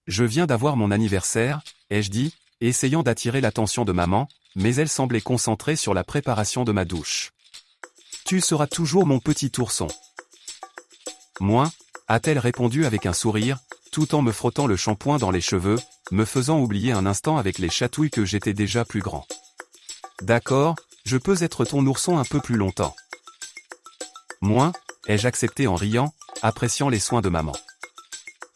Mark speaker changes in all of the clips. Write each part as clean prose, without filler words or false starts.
Speaker 1: Je viens d'avoir mon anniversaire, ai-je dit, essayant d'attirer l'attention de maman, mais elle semblait concentrée sur la préparation de ma douche. Tu seras toujours mon petit ourson. Moi, a-t-elle répondu avec un sourire, tout en me frottant le shampoing dans les cheveux, me faisant oublier un instant avec les chatouilles que j'étais déjà plus grand. D'accord, je peux être ton ourson un peu plus longtemps. Moi, ai-je accepté en riant, appréciant les soins de maman.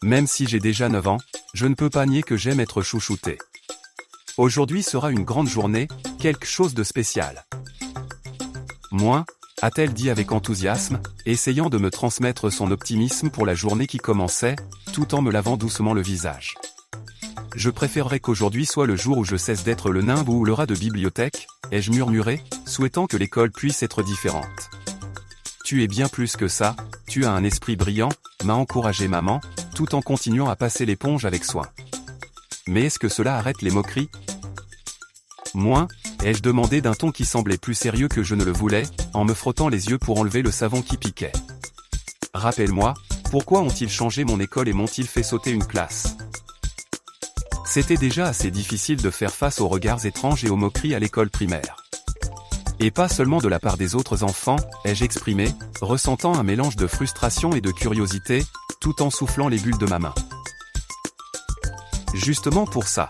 Speaker 1: Même si j'ai déjà 9 ans, je ne peux pas nier que j'aime être chouchouté. Aujourd'hui sera une grande journée, quelque chose de spécial. Moi, a-t-elle dit avec enthousiasme, essayant de me transmettre son optimisme pour la journée qui commençait, tout en me lavant doucement le visage. Je préférerais qu'aujourd'hui soit le jour où je cesse d'être le nimbe ou le rat de bibliothèque, ai-je murmuré, souhaitant que l'école puisse être différente. Tu es bien plus que ça, tu as un esprit brillant, m'a encouragé maman, tout en continuant à passer l'éponge avec soin. Mais est-ce que cela arrête les moqueries? Moi, ai-je demandé d'un ton qui semblait plus sérieux que je ne le voulais, en me frottant les yeux pour enlever le savon qui piquait. Rappelle-moi, pourquoi ont-ils changé mon école et m'ont-ils fait sauter une classe? C'était déjà assez difficile de faire face aux regards étranges et aux moqueries à l'école primaire. Et pas seulement de la part des autres enfants, ai-je exprimé, ressentant un mélange de frustration et de curiosité, tout en soufflant les bulles de ma main. Justement pour ça.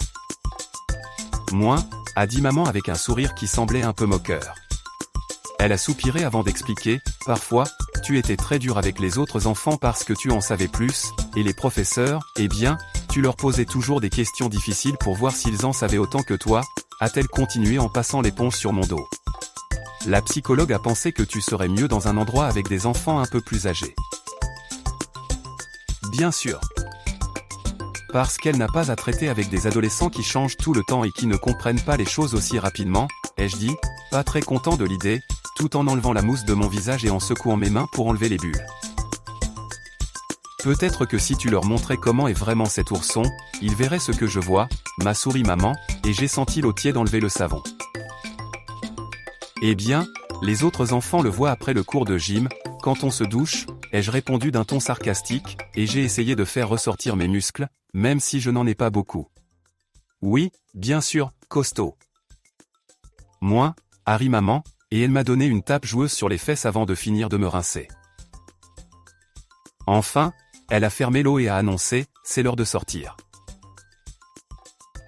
Speaker 1: Moi, a dit maman avec un sourire qui semblait un peu moqueur. Elle a soupiré avant d'expliquer, parfois, tu étais très dur avec les autres enfants parce que tu en savais plus, et les professeurs, eh bien, tu leur posais toujours des questions difficiles pour voir s'ils en savaient autant que toi, a-t-elle continué en passant l'éponge sur mon dos. La psychologue a pensé que tu serais mieux dans un endroit avec des enfants un peu plus âgés. Bien sûr. Parce qu'elle n'a pas à traiter avec des adolescents qui changent tout le temps et qui ne comprennent pas les choses aussi rapidement, ai-je dit, pas très content de l'idée, tout en enlevant la mousse de mon visage et en secouant mes mains pour enlever les bulles. Peut-être que si tu leur montrais comment est vraiment cet ourson, ils verraient ce que je vois, m'a souri maman, et j'ai senti l'eau tiède enlever le savon. Eh bien, les autres enfants le voient après le cours de gym, quand on se douche, ai-je répondu d'un ton sarcastique, et j'ai essayé de faire ressortir mes muscles, même si je n'en ai pas beaucoup. Oui, bien sûr, costaud. Moi, a ri maman, et elle m'a donné une tape joueuse sur les fesses avant de finir de me rincer. Enfin, elle a fermé l'eau et a annoncé, c'est l'heure de sortir.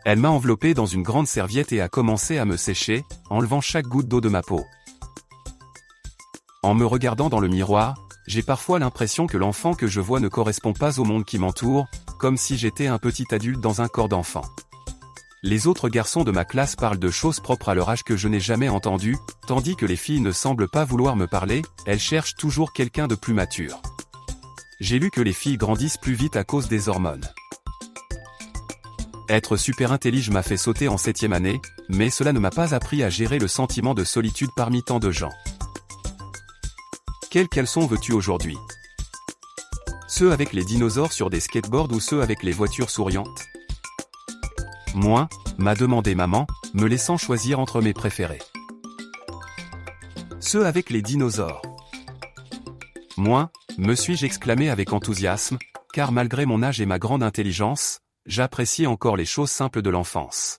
Speaker 1: Elle m'a enveloppé dans une grande serviette et a commencé à me sécher, enlevant chaque goutte d'eau de ma peau. En me regardant dans le miroir, j'ai parfois l'impression que l'enfant que je vois ne correspond pas au monde qui m'entoure, comme si j'étais un petit adulte dans un corps d'enfant. Les autres garçons de ma classe parlent de choses propres à leur âge que je n'ai jamais entendues, tandis que les filles ne semblent pas vouloir me parler, elles cherchent toujours quelqu'un de plus mature. J'ai lu que les filles grandissent plus vite à cause des hormones. Être super intelligent m'a fait sauter en 7e année, mais cela ne m'a pas appris à gérer le sentiment de solitude parmi tant de gens. Quel caleçon veux-tu aujourd'hui? Ceux avec les dinosaures sur des skateboards ou ceux avec les voitures souriantes? Moi, m'a demandé maman, me laissant choisir entre mes préférés. Ceux avec les dinosaures. Moi, me suis-je exclamé avec enthousiasme, car malgré mon âge et ma grande intelligence, j'apprécie encore les choses simples de l'enfance.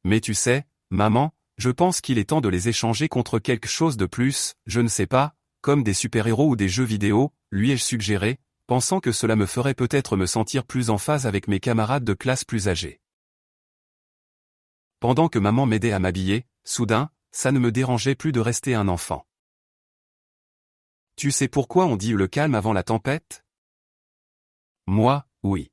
Speaker 1: Mais tu sais, maman, je pense qu'il est temps de les échanger contre quelque chose de plus, je ne sais pas, comme des super-héros ou des jeux vidéo, lui ai-je suggéré, pensant que cela me ferait peut-être me sentir plus en phase avec mes camarades de classe plus âgés. Pendant que maman m'aidait à m'habiller, soudain, ça ne me dérangeait plus de rester un enfant. Tu sais pourquoi on dit le calme avant la tempête? Moi, oui.